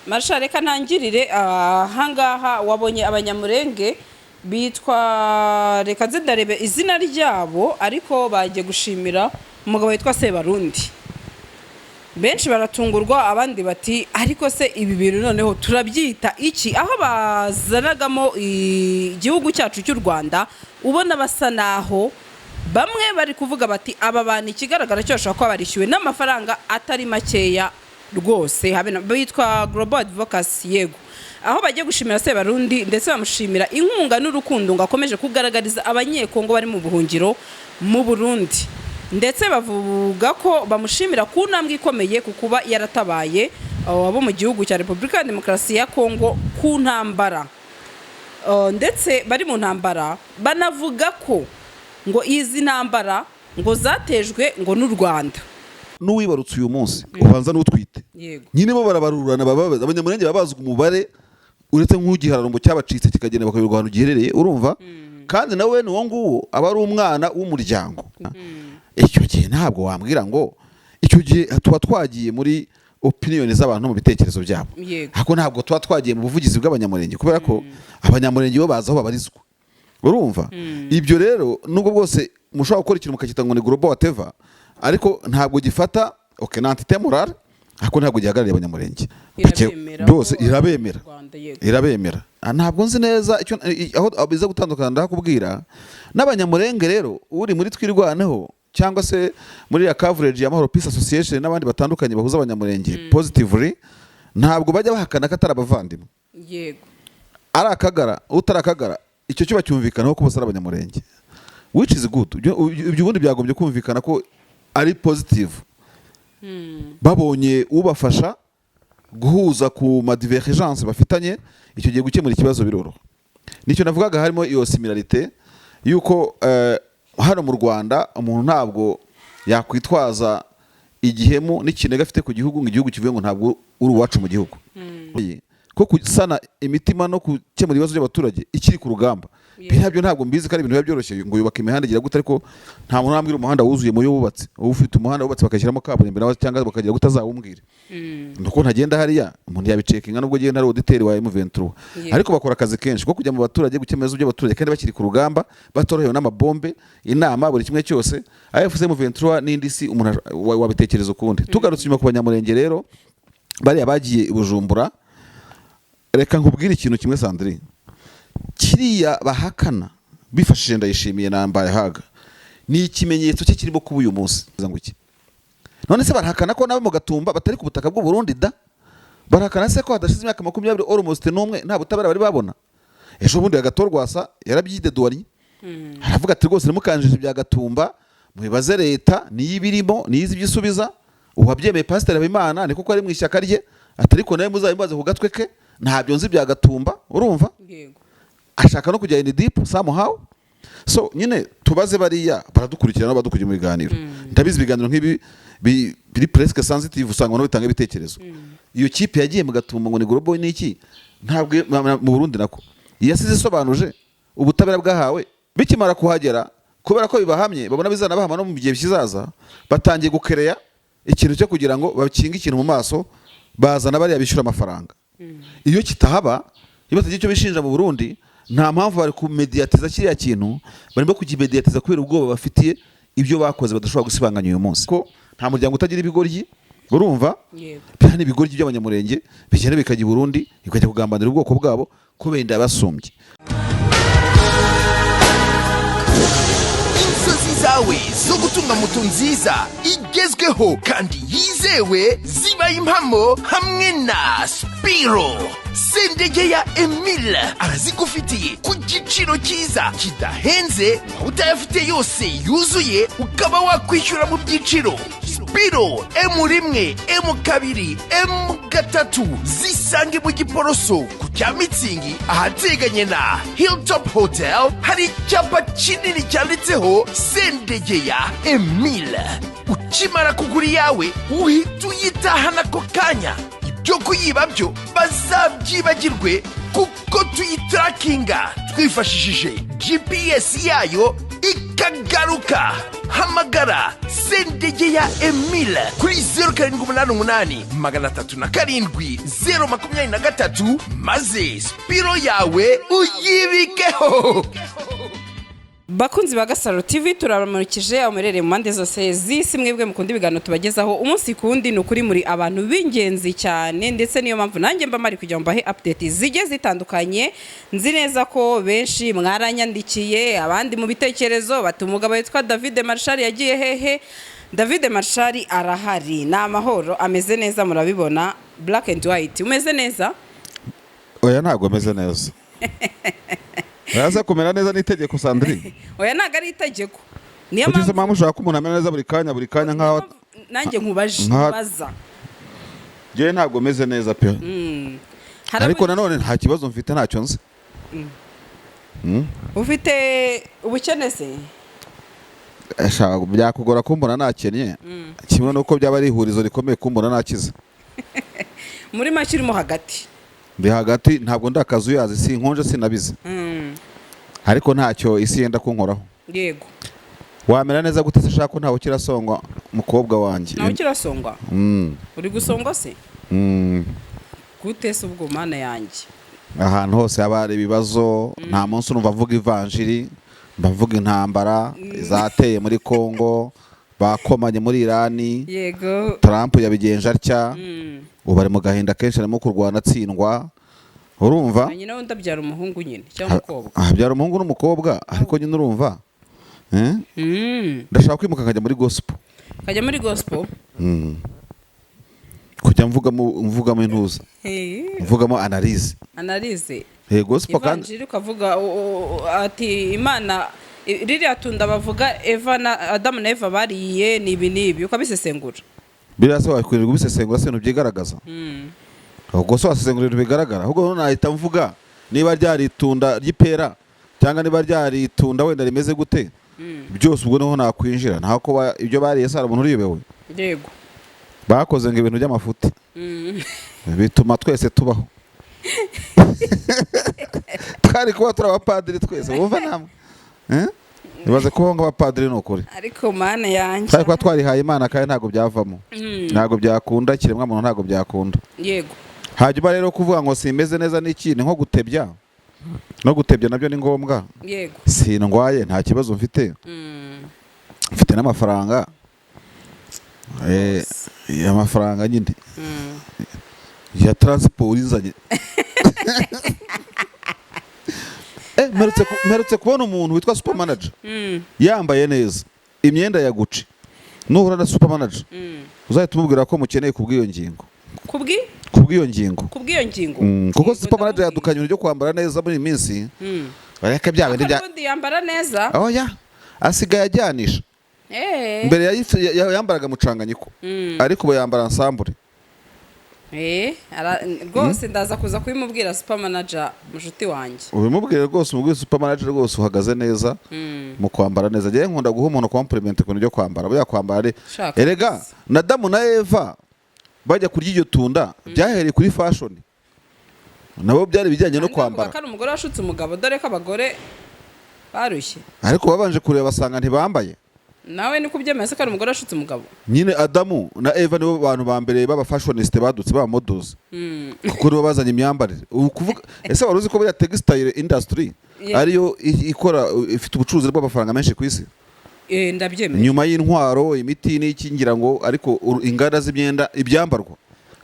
Marsha reka ntangirire ahangaha wabonye abanyamurenge bitwa reka zidarebe izina ryabo ariko bagiye gushimira umugabo witwa Sebarundi. Benshi baratungurwa abandi bati ariko se ibi bintu noneho turabyita iki, aho bazanagamo igihugu cyacu cy'u Rwanda ubona basa naho bamwe bari kuvuga bati aba bantu ikigaragara cyo bashaka ko barishyuwe n'amafaranga atari makeya rwose, bitwa Global Advocacy yego, aho bagiye gushimira Sebarundi ndetse bamushimira inkunga n'urukundo ngakomeje kugaragariza abanyekongo bari mu buhungiro mu Burundi, ndetse bavuga ko bamushimira ku ntambwe ikomeye ku kuba yaratabaye abo mu gihugu cya Repubulika ya Demokarasi ya Kongo ku ntambara, ndetse bari mu ntambara banavuga ko ngo izi ntambara ngo zatejwe ngo n'u Rwanda. N'uwibarutse uyu munsi ubanza n'utwite nyine bo barabarurana abanyamurenge babazwa umubare uretse nk'ugihararo ngo cyabacitse kikagenda bakabirwa ahantu giherereye urumva, kandi nawe ni wo nguwo aba ari umwana w'umuryango. Icyo gihe ntabwo wambwira ngo icyo gihe tuba twagiye muri opinion z'abantu mu bitekerezo byabo, ariko ntabwo tuba twagiye mu buvugizi bw'abanyamurenge kubera ko abanyamurenge bo baza aho babarizwa urumva. Ibyo rero nubwo bwose mushobora gukora ikintu mukakita ngo ni global whatever, ariko ntabwo gifata n'entité morale, ariko ntabwo gihagarariye abanyamurenge byose irabemera. Ntabwo nzi neza aho biza gutandukana ndakubwira n'abanyamurenge. Rero uri muri twirwaneho cyangwa se muri ya coverage ya Mahoro Peace Association n'abandi batandukanye bahuza abanyamurenge positively, ntabwo bajya bahakana ko atari abavandimwe yego, ari akagara utarakagara, icyo cyo bacyumvikanaho ko bose ari abanyamurenge, which is good. Ibyo ubundi byagombye kumvikana ko ari positive. Babonye ubafasha guhuza ku ma divergence bafitanye, icyo gihe gukemura ikibazo biroro. Nicyo navugaga harimo iyo similarité yuko hano mu Rwanda umuntu ntabwo yakwitwaza igihemu n'ikinega afite ku gihugu ngo igihugu kivuye ngo ntabwo uri uwacu mu gihugu. Ko kusana imitima no gukemura ibibazo by'abaturage ikiri ku rugamba, byo ntabwo mbizi ko ari ibintu byoroshye ngo yubaka imihanda igira gute, ariko nta muntu nambwira umuhanda wuzuye mu yo wubatse, ufite umuhanda wubatse bakashyiramo kaburimbo nawe cyangwa bakagira gutazawumbwira nuko ntagenda hariya umuntu yabicekinga nubwo gihe ntari auditeur wa M23, ariko bakora akazi kenshi ko kujya mu baturage gukemura ibibazo by'abaturage kandi bakiri ku rugamba batorohewe n'amabombe inama buri kimwe cyose. AFC M23 n'indi si umuntu wabitekereza ukundi. Tugarutse nyuma ku banyamurenge rero bari abagiye i Bujumbura, reka nkubwire ikintu kimwe Sandrine, kiriya bahakana bifashije Ndayishimiye nambaye haga ni ikimenyetso cye kirimo kuba uyu munsi zanguki. None se barahakana ko nabo mu Gatumba batari ku butaka bw'u Burundi da, barahakana se ko hadashize imyaka 20 almost n'umwe nta butabera bari babona. Ejo bundi agatorwasa yarabyideduwanye aravuga ati rwose nimukanjije bya Gatumba mubibaze leta niyibirimo niyizi byisubiza, uwabyemeye Pastor Habimana niko ko ari mu ishyaka rye, atari ko nawe muzabibaze ku gatwe ke ntabyo nzi bya Gatumba urumva. Ashaka no kujya in deep somehow. So nyine tubaze bariya baradukurikirana badukuje mu biganiro, ndabizi ibiganiro nk'ibi biri presque sensitive usanga no bitanga ibitekerezo. Iyo kipe yagiye mu Gatumba ngo ni global n'iki, ntabwo mu Burundi nako yasize isobanuje ubutabera bwahawe bikimara kuhagera, kubera ko bibahamye babona bizana bahama no mu gihe kizaza, batangiye gukereya ikintu cyo kugira ngo bakinga ikintu mu maso, bazana bari yabishura amafaranga. Iyo kitahaba ibatagiye icyo bishinja mu Burundi, nta mpamvu bari kumediatiza kiriya kintu, barimo kugimediatiza kubera ubwoba bafitiye ibyo bakoze badashobora gusibanganya uyu munsi. Ko nta muryango utagira ibigoryi urumva, kandi ibigoryi by'abanyamurenge bigenda bikajya i Burundi bikajya kugambanira ubwoko bwabo ko benda basumbye. Zawe zo gutunga moto nziza igezweho kandi yizewe zibaye impamo hamwe na Spiro. Sendege ya Emile arazigufitiye ku giciro cyiza kidahenze, utayafite yose yuzuye ukaba wakwishyura mu byiciro. Spiro M1, M2, M3 zisange mu Giporoso ku cya Mitsingi ahateganye na Hilltop Hotel. Hari icyapa kinini cyanditseho Sendege ya Emile. Ukimara kugura yawe uhita uyitahana ako kanya, ibyo kuyiba byo bazabyibagirwe kuko tuyitrakinga twifashishije GPS yayo ikagaruka. Hamagara Sendegeya Emile kuri 0788 307 maze Spiro yawe uyibikeho. Bakunzi ba Gasaro TV turaramurikije amerere mu mpande zose z'isi mwebwe mukunda ibiganiro tubagezaho umunsi kundi nukuri muri abantu b'ingenzi cyane ndetse niyo mpamvu nanjye mba mari kujya mbahe update zige zitandukanye. Nzi neza ko benshi mwaranyandikiye abandi mu bitekerezo bati umugabo witwa David Marshall yagiye hehe. David Marshall arahari na amahoro ameze neza murabibona black and white. Umeze neza? Oya ntago ameze neza. Yaza kumera neza n'itegeko Sandrine. Oya ntago ari itegeko. Niyo mpamvu mama ushaka ko umuntu amera neza buri kanya nkaho nanjye nkubaza. Je ntago ameze neza pe. Ariko nanone nta kibazo mfite ntacyo nzi. Ufite ubukene se? Ashaka byakugora kumbona nakennye. Kimwe nuko byaba ari ihurizo rikomeye kumbona nakize. Muri make urimo hagati. Ndi hagati ntabwo ndakazu yazi sinkonje sinabize. Ariko ntacyo isi yenda kunkoraho. Yego. Wamera neza gute se shaka ntawe kirasongwa mukobwa wanjye. Ntawe kirasongwa? Uri gusongwa se? Gute se ubwo mana yanjye? Ahantu hose habari ibibazo nta munsi urumva avuga ivanjiri, bavuga intambara zateye muri Kongo, bakomanye muri Irani. Yego. Trump yabigenje atya. Ubari mu gahinda kenshi arimo kurwana atsindwa. Urumva? Nyina wenda byara umuhungu nyine cyangwa umukobwa. Byara umuhungu n'umukobwa ariko nyine urumva. Ndashaka kwimuka kajya muri gospel. Kajya muri gospel? Kujya mvugamo intuza. Mvugamo analyse. Analyse. Gospel kandi. Evanjiri ukavuga ati Imana ririya tunda bavuga Eva na Adam na Eva bariye nibi ukabisesengura. Birasa wakwiriye kubisesengura se ntubyigaragaza. Ubwo so wasesengura ibintu bigaragara. Ahubwo none nahita mvuga niba ryari itunda ry'ipera cyangwa niba ryari itunda wenda rimeze gute. Byose ubwo niho nakwinjira. Nta ko ibyo bariye sara umuntu uriyobewe. Yego. Bakoze ngo ibintu by'amafuti. Bituma twese tubaho. Twari kuba turi abapadiri twese wumva namwe. Nibaze kubaho nk'abapadiri n'ukuri. Ariko mana yanjye. Twari kuba twarihaye Imana kandi ntago byavamo. Ntago byakunda kiremwa muntu ntago byakunda. Yego. Hajya rero kuvuga ngo simeze neza n'ikindi nko gutebya. No gutebya nabyo ni ngombwa. Yego. Sindwaye nta kibazo mfite. Mfite n'amafaranga. Amafaranga nyine. Ya transport izanye. Merutse kubona umuntu witwa super manager. Yambaye neza. Imyenda ya Gucci. Nuhura na super manager. Uzahita umubwira ko mukeneye kubwiyo ngingo. Kubwiyo ngingo. Kuko super manager yadukanye ryo kwambara neza muri minsi. Bareka byawe ndibya. Kandi yambara neza. Oya. Asigaye ajyanisha. Mbere yambaraga mucanganyiko. Ariko ubu yambara ensemble. Rwose ndaza kuza kubimubwira super manager mushuti wanjye. Ubimubwire rwose umubwire super manager rwose uhagaze neza mu kwambara neza. Je nkunda guha umuntu compliment ku byo kwambara. Bya kwambara ari erega na Adamu na Eva bajya kurya iryo tunda byahereye kuri fashion. Nabo byari bijyanye no kwambara. Kandi umugore washutse umugabo dore ko abagore barushye. Ariko babanje kureba basanga ntibambaye. Nawe ni kubyemeza ko ari umugore washutse umugabo. Nyine Adamu na Eva nibo bantu ba mbere baba fashioniste badutse ba models. Kuko nibo bazanye imyambarire. Ukuvuga ese wari uzi ko bya textile industry ariyo ikora ifite ubucuruzi bw'amafaranga menshi ku isi? Ndabyemera. Nyuma y'intwaro imiti n'ikingira ngo ariko inganda z'imyenda ibyambarwa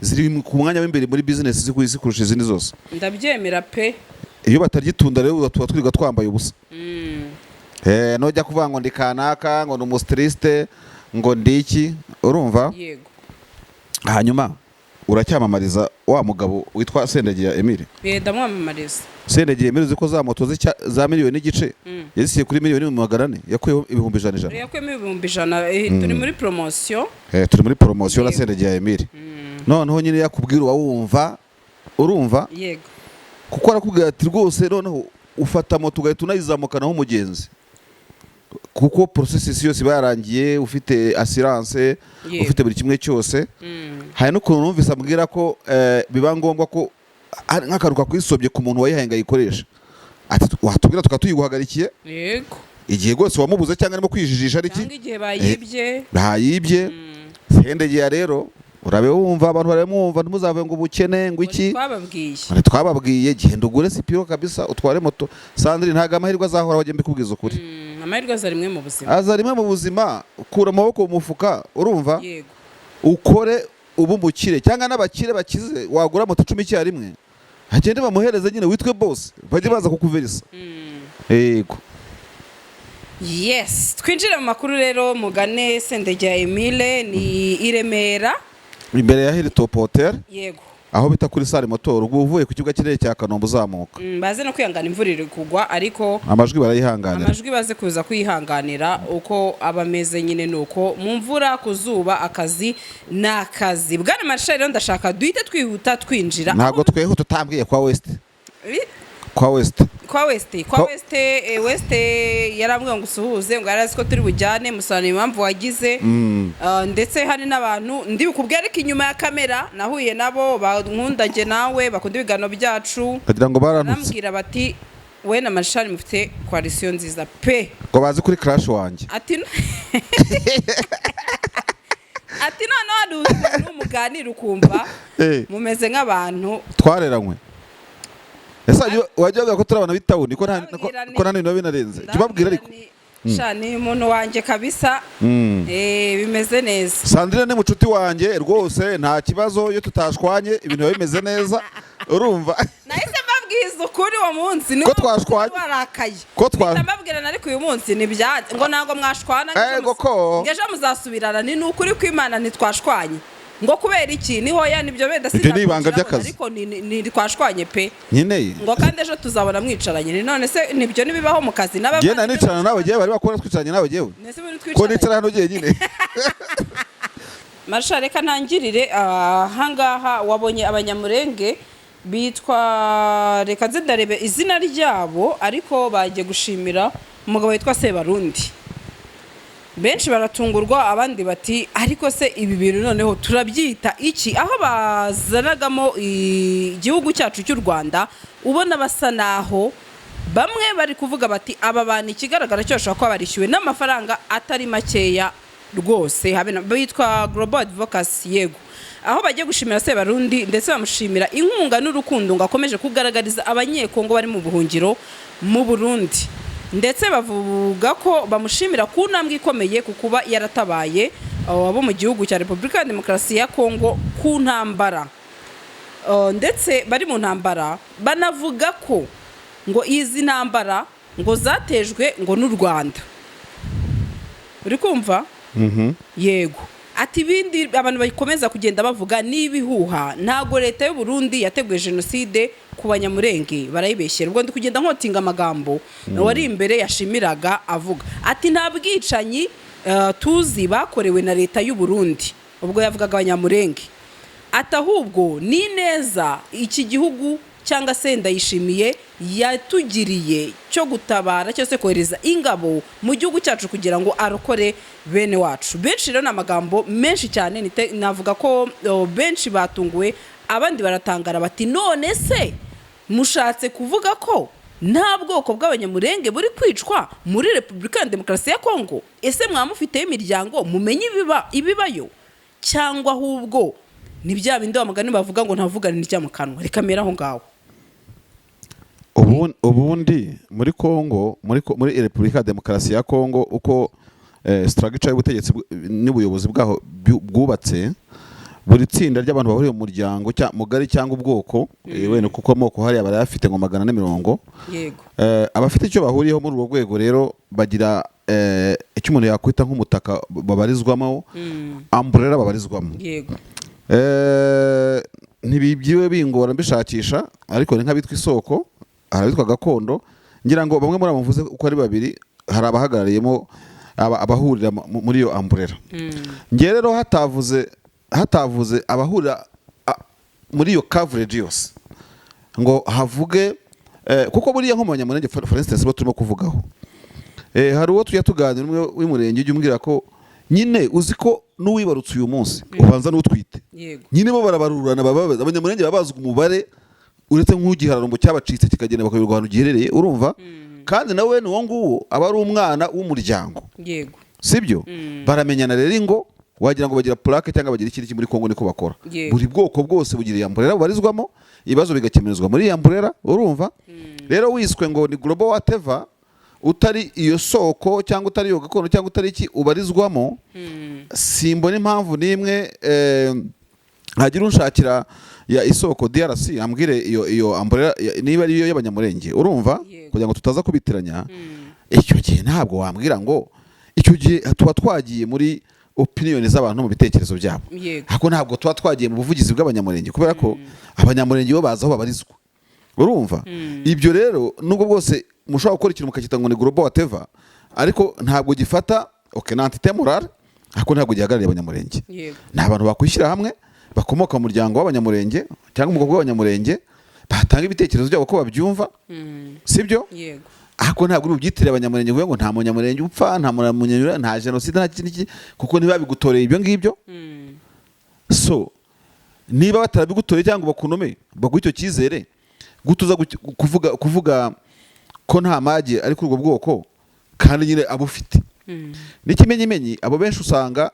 ziri ku mwanya w'imbere muri business z'isi kurusha izindi zose. Ndabyemera pe. Iyo batargitunda rero tuba twiga twambaye ubusa. Nojya kuvuga ngo ndi kanaka ngo n'umustriste ngo ndiki urumva? Yego. Hanyuma uracyamamariza wa mugabo witwa Sendegeya Emile. Ndamwamamariza. Sendegeya Emile uzi ko za moto za miliyoni n'igice yasiye kuri miliyoni 400 yakuyeho ibihumbi 100. Yakuyemo ibihumbi 100. Turi muri promotion. Turi muri promotion na Sendegeya Emile. Noneho nyine yakubwira wumva urumva? Yego. Kuko arakubwira ati rwose noneho ufata moto ugahita unayizamukanaho umugenzi. Kuko processes yose barangiye ufite assurance ufite buri kimwe cyose. Hari no kuntu numvise ambwira ko biba ngombwa ko nk'akaruka kwisobye ku muntu wayihenga yikoresha. Ati watubwira tukatuyiguhagarikiye. Yego. igihe rwose wamubuze cyangwa arimo kwijijisha ari cyangwa igihe bayibye bayibye sendegeya rero urabe wumva abantu baremwumva ntimuzave ngo ubukene ngo iki twababwiye genda ugure Sipiro kabisa utware moto. Sandrine ntago amahirwe azahora wajye mbikubwiza ukuri. Amahirwe aza rimwe mu buzima, aza rimwe mu buzima. Ukura amaboko mu mufuka urumva, yego ukore ubu mukire cyangwa n'abakire bakize wagura moto 10 icyarimwe hagende bamuhereze nyine witwe boss bajye baza kukuverisa. Yego. Yes, twinjire mu makuru rero. Mugane Sendegeya Emile ni i Remera imbere ya Hilltop Hotel, yego, aho bita kuri Sale Motor. Ubwo uvuye ku kibuga kirere cya Kanombe uzamuka. Baze no kwihangana imvura iri kugwa, ariko amajwi barayihanganira. Amajwi baze kuza kwihanganira uko abameze nyine nuko mu mvura kuzuba akazi nakazi. Bwana Marshal rero ndashaka duhite twihuta twinjira. Ntago tweho tutambwiye kwa West. Kwa West yarambwiye ngo usuhuze ngo yarazi ko turi bujyane musobanura impamvu wagize. Ndetse hari n'abantu ndi bukubwire ariko inyuma ya kamera nahuye nabo bankundage nawe bakunda ibiganiro byacu kugira ngo baranutse barambwira bati we na Marshal mufite coalition nziza pe ngo bazi kuri crash wanjye ati none n'umuganira ukumva mumeze nk'abantu twareranywe. Ese wajyaga ko turabana bitawuni ko nta bintu binarenze tubabwira ariko ni umuntu wanjye kabisa. Bimeze neza. Sandrine ni mucuti wanjye rwose nta kibazo iyo tutashwanye ibintu biba bimeze neza urumva. Nahise mbabwiza ukuri uwo munsi ko twashwanye warakaye ko mbabwirana ariko uyu munsi ni byanze ngo ntago mwashwana ngeje muzasubirana ni ukuri kw'Imana ntitwashwanye ngo kubera iki niho ya nibyo benda sinabona ariko ni twashwanye pe nyine ngo kandi ejo tuzabona mwicaranye. None se nibyo nibibaho mu kazi n'abandi genda nicarana nawe giye bari bakora twicaranye nawe giye ko nicara hano giye nyine. Marshal reka ntangirire ahangaha wabonye abanyamurenge bitwa reka ndarebe izina ryabo ariko bagiye gushimira umugabo witwa Sebarundi. Benshi baratungurwa abandi bati ariko se ibi bintu noneho turabyita iki, aho bazanagamo igihugu cyacu cy'u Rwanda ubona basa naho bamwe bari kuvuga bati aba bantu ikigaragara cyo bashobora kuba barishyuwe n'amafaranga atari makeya rwose. Bitwa Global Advocacy, yego, aho bagiye gushimira Sebarundi ndetse bamushimira inkunga n'urukundo ngo akomeje kugaragariza abanyekongo bari mu buhungiro mu Burundi. Ndetse bavuga ko bamushimira ku ntambwe ikomeye ku kuba yaratabaye abo mu gihugu cya Repubulika ya Demokarasi ya Kongo ku ntambara. Ndetse bari mu ntambara banavuga ko ngo izi ntambara ngo zatejwe ngo n'u Rwanda. Uri kumva? Yego. Ati ibindi abantu bakomeza kugenda bavuga n'ibihuha, ntago leta y'u Burundi yateguye genocide ku banyamurenge barayibeshyera. Ubwo ndi kugenda nkotinga amagambo wari imbere yashimiraga avuga ati nta bwicanyi tuzi bakorewe na leta y'u Burundi ubwo yavugaga abanyamurenge. Ati ahubwo ni neza iki gihugu cyangwa se Ndayishimiye yatugiriye cyo gutabara cyose kohereza ingabo mu gihugu cyacu kugira ngo arokore bene wacu. Benshi rero n'amagambo menshi cyane navuga ko benshi batunguwe abandi baratangara bati none se mushatse kuvuga ko nta bwoko bw'abanyamurenge buri kwicwa muri Repubulika ya Demokarasi ya Kongo? Ese mwamufite imiryango mumenye ibibayo cyangwa ahubwo ni bya bindi bamugani bavuga ngo ntavugane n'icya mu kanwa reka mera aho ngaho. Ubundi muri Kongo muri Repubulika ya Demokarasi ya Kongo uko structure y'ubutegetsi n'ubuyobozi bwaho bwubatse, buri tsinda ry'abantu bahuriye mu muryango mugari cyangwa ubwoko wene kuko amoko hari abarafite ngo 140. Yego. Abafite icyo bahuriyeho muri urwo rwego rero bagira icyo umuntu yakwita nk'umutaka babarizwamo, umbrella babarizwamo. Yego. Ntibibyiwe bingora mbishakisha ariko ni nk'abitwa isoko, harabitwa gakondo. Ngira ngo bamwe muri abo mvuze uko ari babiri hari abahagarariyemo abahurira muri iyo umbrella. Ngiye rero hatavuze abahurira muri iyo coverage yose ngo havuge kuko buriya nko mu banyamurenge for instance bo turimo kuvugaho hari uwo tujya tuganira umwe w'umurenge ujya umbwira ko nyine uzi ko n'uwibarutse uyu munsi ubanza n'utwite. Nyine bo barabarurana abanyamurenge babazwa umubare uretse nk'ugihararumbo cyabacitse kikagenda bakabirwa ahantu giherereye urumva. kandi nawe ni uwo nguwo aba ari umwana w'umuryango, yego sibyo? Baramenyana rero ngo wagira ngo bagira plaque cyangwa bagira ikindi muri Kongo niko bakora. Buri bwoko bwose bugira iyamburera bubarizwamo, ibibazo bigakemurizwa muri iyamburera, urumva? Rero wiswe ngo ni global whatever, utari iyo soko cyangwa utari iyo gakondo cyangwa utari iki ubarizwamo, simbona impamvu nimwe hagira unshakira ya isoko DRC ambwire iyo umbrella niba ari iyo y'abanyamurenge, urumva? Kugira ngo tutaza kubitiranya. Icyo gihe ntabwo wambwira ngo icyo gihe tuba twagiye muri opinion z'abantu mu bitekerezo byabo, ariko ntabwo tuba twagiye mu buvugizi bw'abanyamurenge, kubera ko abanyamurenge bo baza aho babarizwa, urumva? Ibyo rero nubwo bwose mushobora gukora ikintu mukakita ngo ni global whatever, ariko ntabwo gifata entité morale, ariko ntabwo gihagarariye abanyamurenge. Ni abantu bakwishyira hamwe bakomoka mu muryango w'abanyamurenge cyangwa mu bwoko bw'abanyamurenge, batanga ibitekerezo byabo ko babyumva, sibyo? Ariko ntabwo ubyitire abanyamurenge ngo nta munyamurenge upfa, nta munyamurenge, nta genocide, nta kiniki, kuko niba bigutoreye ibyo ngibyo. So niba batarabigutoreye cyangwa bakunome baguha icyo cyizere, gutuza kuvuga ko nta mage ari kuri ubwo bwoko kandi nyine abufite. N'ikimenyimenyi abo benshi usanga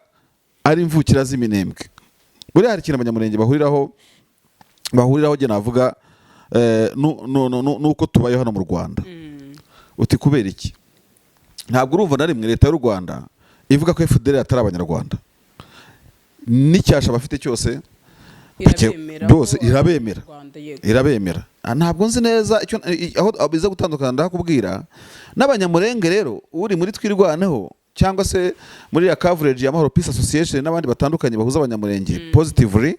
ari imvukira z'iminembwe. Buriya hari ikintu abanyamurenge bahuriraho jye navuga nuko tubayeho hano mu Rwanda. Uti kubera iki? Ntabwo urumva na rimwe leta y'u Rwanda ivuga ko FDL atari abanyarwanda. N'icyasha bafite cyose byose irabemera. Ntabwo nzi neza aho biza gutandukana ndakubwira. N'abanyamurenge rero uri muri Twirwaneho cyangwa se muri ya coverage ya Mahoro Peace Association n'abandi batandukanye bahuza abanyamurenge positively,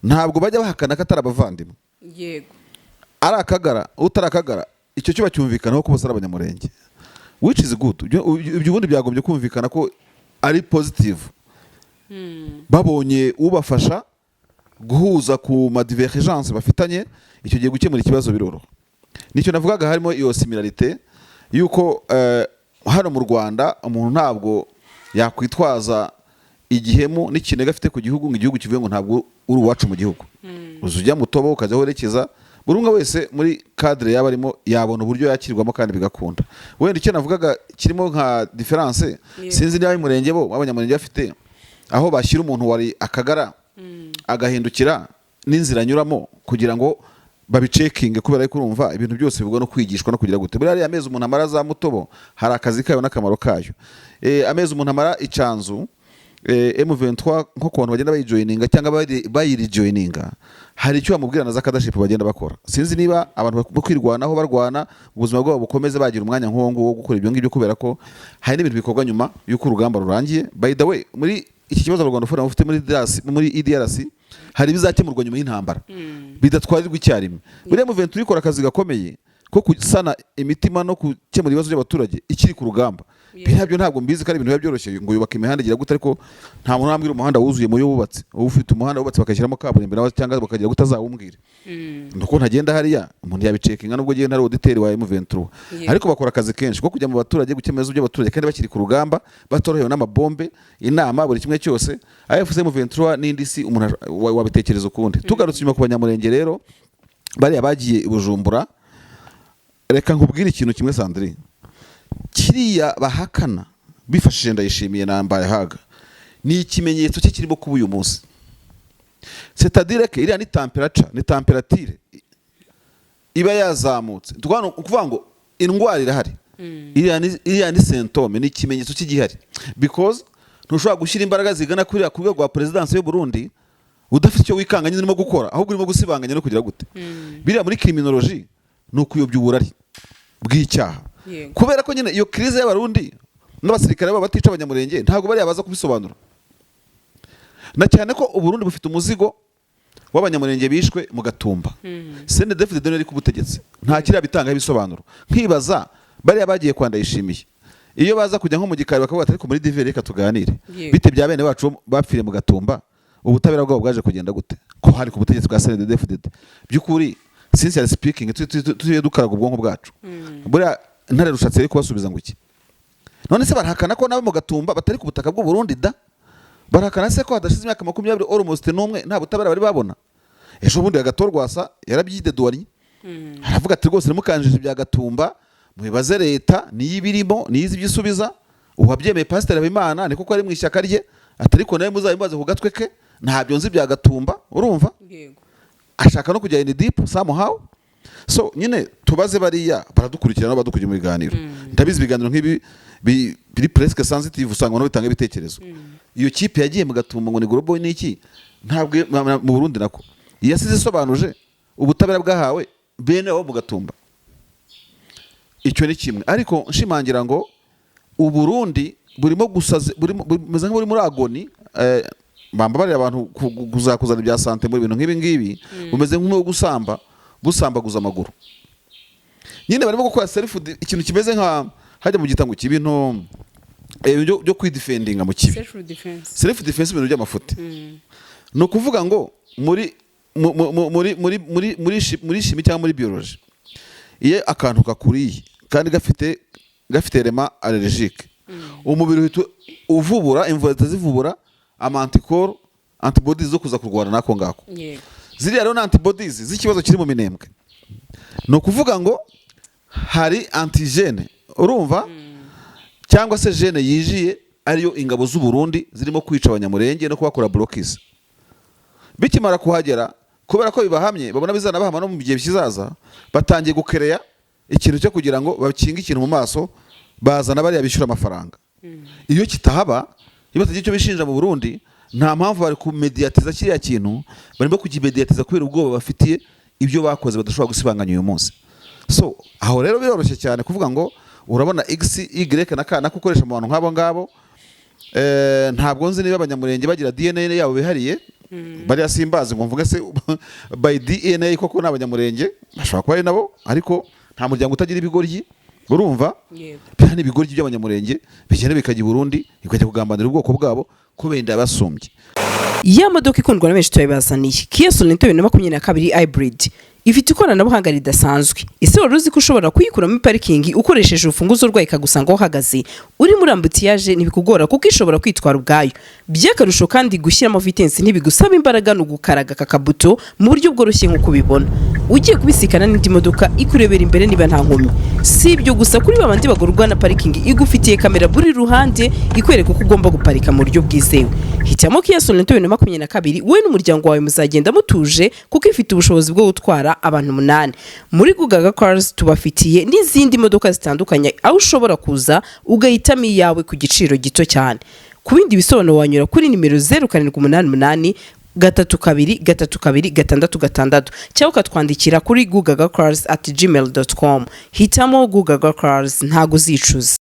ntabwo bajya bahakana ko atari abavandimwe. Yego. Ari akagara utarakagara, icyo cyo bacyumvikanaho ko bose ari abanyamurenge, which is good. Ibyo ubundi byagombye kumvikana ko ari positive. Babonye ubafasha guhuza ku divergence bafitanye, icyo gihe gukemura ikibazo biroro. Nicyo navugaga harimo iyo similarité yuko hano mu Rwanda umuntu ntabwo yakwitwaza igihemu n'ikinega afite ku gihugu ngo igihugu kivuye ngo ntabwo uri uwacu mu gihugu. Uzujya mutobo ukajya werekeza, buri umwe wese muri cadre yaba arimo yabona uburyo yakirwamo kandi bigakunda. Wenda icyo navugaga kirimo nka difference, sinzi niba imurenge bo abanyamurenge bafite aho bashyira umuntu wari akagara agahindukira n'inzira anyuramo kugira ngo babicekinge, kubera ko urumva ibintu byose bigwa no kwigishwa no kugira gute. Buriya amezi umuntu amara za mutobo hari akazi kayo n'akamaro kayo. Amezi umuntu amara icanzu M23 nko ku bantu bagenda bayijoininga cyangwa bayirijoininga, hari icyo bamubwira na za kadaship bagenda bakora. Sinzi niba abantu bakwirwanaho barwana ubuzima bwabo bukomeze bagira umwanya nk'uwo wo gukora ibyo ngibyo, kubera ko hari n'ibintu bikorwa nyuma y'uko urugamba rurangiye. By the way, muri iki kibazo u Rwanda ufite muri EDRC hari bizakemurwa nyuma y'intambara, bidatwarirwa icyarimwe. Buriya M23 ikora akazi gakomeye ko kusana imitima no gukemura ibibazo by'abaturage ikiri ku rugamba. Byo ntabwo mbizi ko ari ibintu byoroshye ngo yubaka imihanda igira gute, ariko nta muntu wambwira umuhanda wuzuye mu yo wubatse. Ufite umuhanda wubatse bakashyiramo kaburimbo nawe cyangwa bakagira gutazawumbwira. Nuko ntagenda hariya umuntu yabicekinga nubwo giye ntari auditeur wa M23, ariko bakora akazi kenshi ko kujya mu baturage gukemura ibibazo by'abaturage kandi bakiri ku rugamba, batorohewe n'amabombe, inama, buri kimwe cyose. AFC M23 n'indi si umuntu wabitekereza ukundi. Tugarutse nyuma ku banyamurenge rero bari abagiye i Bujumbura, reka nkubwire ikintu kimwe Sandrine, kiriya bahakana bifashije Ndayishimiye na Mbayahaga ni ikimenyetso cye kirimo kuba uyu munsi. C'est-à-dire que iriya ni temperature iba yazamutse. Ukuvuga ngo indwara irahari, iriya ni symptome, ni ikimenyetso cy'igihari, because ntushobora gushyira imbaraga zigana kuriya ku rwego rwa presidence y'u Burundi udafite icyo wikanga nyine urimo gukora, ahubwo urimo gusibanganya no kugira gute. Biriya muri criminology ni ukuyobya uburari bw'icyaha, kubera ko nyine iyo crise y'abarundi n'abasirikare baba batica abanyamurenge ntabwo bari yabaza kubisobanura, na cyane ko uburundi bufite umuzigo w'abanyamurenge bishwe mu Gatumba. CNDD-FDD iri ku butegetsi nta kiriya bitanga ibisobanuro. Nkibaza bari bagiye kwa Ndayishimiye, iyo baza kujya nko mu gikari bakavuga ati ariko muri DVR reka tuganire bite bya bene bacu bapfire mu Gatumba, ubutabera bwabo bwaje kugenda gute ko hari ku butegetsi bwa CNDD-FDD. Byukuri sincerely speaking tuye dukaraga ubwonko bwacu. Buriya ntare rushatse ari kubasubiza ngo iki? None se barahakana ko nabo mu Gatumba batari ku butaka bw'u Burundi da? Barahakana se ko hadashize imyaka 20 almost n'umwe nta butabera bari babona? Ejo bundi Agatorwasa yarabyidedwari, aravuga ati rwose nimukanjije bya Gatumba mubibaze leta niyo ibirimo niyo izi ibyo isubiza. Uwabyemeye Pasiteri Habimana niko ko ari mu ishyaka rye, atariko nawe muzabibaze ku gatwe ke, ntabyo nzi bya Gatumba, urumva ashaka no kujya in deep somehow. So nyine tubaze bariya baradukurikirana badukurikira mu biganiro. Ndabizi ibiganiro nk'ibi biri presque sensitive, usanga no bitanga ibitekerezo. Iyo kipe yagiye mu Gatumba ngo ni global n'iki, ntabwo mu Burundi nako yasize isobanuje ubutabera bwahawe bene wo mu Gatumba. Icyo ni kimwe, ariko nshimangira ngo u Burundi burimo gusaze, bumeze nk'uri muri agoni. Bamba bari abantu kuzakuzana ibya sante muri bintu nk'ibi ngibi, bumeze nk'uwo gusambaguza amaguru. Nyine barimo gukora ikintu kimeze nka hajya mu gitango kibintu byo kwidefendinga mu kibi, self defense, ibintu by'amafuti. No kuvuga ngo muri shimi cyangwa muri biology, iyo akantu kakuriye kandi gafite element allergique, umubiri uhita uvubura, imvura zivubura amantikoro, antibodies zo kuza kurwana nako ngako. Ziriya rero antibodies z'ikibazo kiri mu minembwe, no kuvuga ngo hari antigene, urumva, cyangwa se gene yijiye ariyo ingabo z'u Burundi zirimo kwica abanyamurenge no kubakora blockies. Bikimara kuhagera, kubera ko bibahamye babona bizana bahama no mu gihe kizaza, batangiye gukereya ikintu cyo kugira ngo bakinge ikintu mu maso, bazana bari abishyura amafaranga. Iyo kitahaba, iyo batagiye cyo bishinja mu Burundi, nta mpamvu bari kumediatiza kiriya kintu, barimo kukimediatiza kubera ubwoba bafitiye ibyo bakoze badashobora gusibanganya uyu munsi. So aho rero biroroshye cyane kuvuga ngo urabona X Y na K na kukoresha mu bantu nk'abo ngabo. Ntabwo nzi niba abanyamurenge bagira DNA yabo bihariye, bari asimbazi ngo mvuga se by DNA koko n'abanyamurenge bashobora kuba ari nabo, ariko nta muryango utagira ibigoryi, urumva. Kandi ibigoryi by'abanyamurenge bigenda bikajya i Burundi bikajya kugambanira ubwoko bwabo ko benda basumbye. Ya modoka ikundwa na benshi tuyibazaniye, Kia Sorento 2022 hybrid ifite ikoranabuhanga ridasanzwe. Ese wari uzi ko ushobora kuyikura muri parikingi ukoresheje urufunguzo rwayo ikagusanga aho uhagaze? Uri muri ambutiyaje ntibikugora kuko ishobora kwitwara ubwayo. By'akarusho kandi gushyiramo vitesse ntibigusaba imbaraga no gukaraga kakabuto mu buryo bworoshye nk'uko ubibona. Ugiye kubisikana n'indi modoka ikurebera imbere niba nta nkomyi. Si ibyo gusa, kuri babandi bagorwa na parikingi igufitiye kamera buri ruhande ikwereka uko ugomba guparika mu buryo bwizewe. Hitamo Kia Sorento 2022, we n'umuryango wawe muzagenda mutuje kuko ifite ubushobozi bwo gutwara abantu 8. Muri Gugaga Cars tubafitiye n'izindi modoka zitandukanye, aho ushobora kuza ugahitamo iyawe ku giciro gito cyane. Ku bindi bisobanuro wanyura kuri nimero 0788 32 cyangwa ukatwandikira kuri gugagacars@gmail.com. Hitamo Gugaga Cars, ntago uzicuza.